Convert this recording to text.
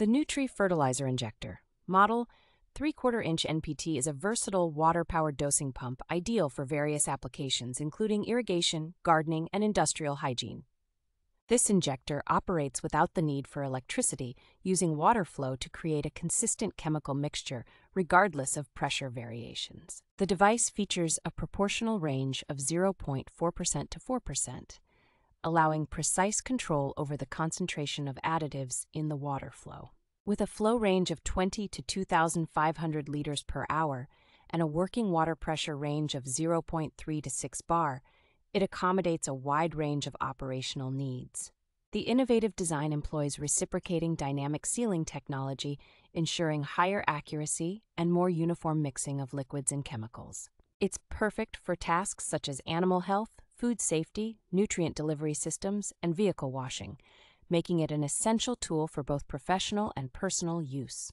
The NEWTRY Fertilizer Injector Model 3/4-inch NPT is a versatile water-powered dosing pump ideal for various applications, including irrigation, gardening, and industrial hygiene. This injector operates without the need for electricity, using water flow to create a consistent chemical mixture, regardless of pressure variations. The device features a proportional range of 0.4% to 4%, allowing precise control over the concentration of additives in the water flow. With a flow range of 20 to 2,500 liters per hour and a working water pressure range of 0.3 to 6 bar, it accommodates a wide range of operational needs. The innovative design employs reciprocating dynamic sealing technology, ensuring higher accuracy and more uniform mixing of liquids and chemicals. It's perfect for tasks such as animal health, food safety, nutrient delivery systems, and vehicle washing, making it an essential tool for both professional and personal use.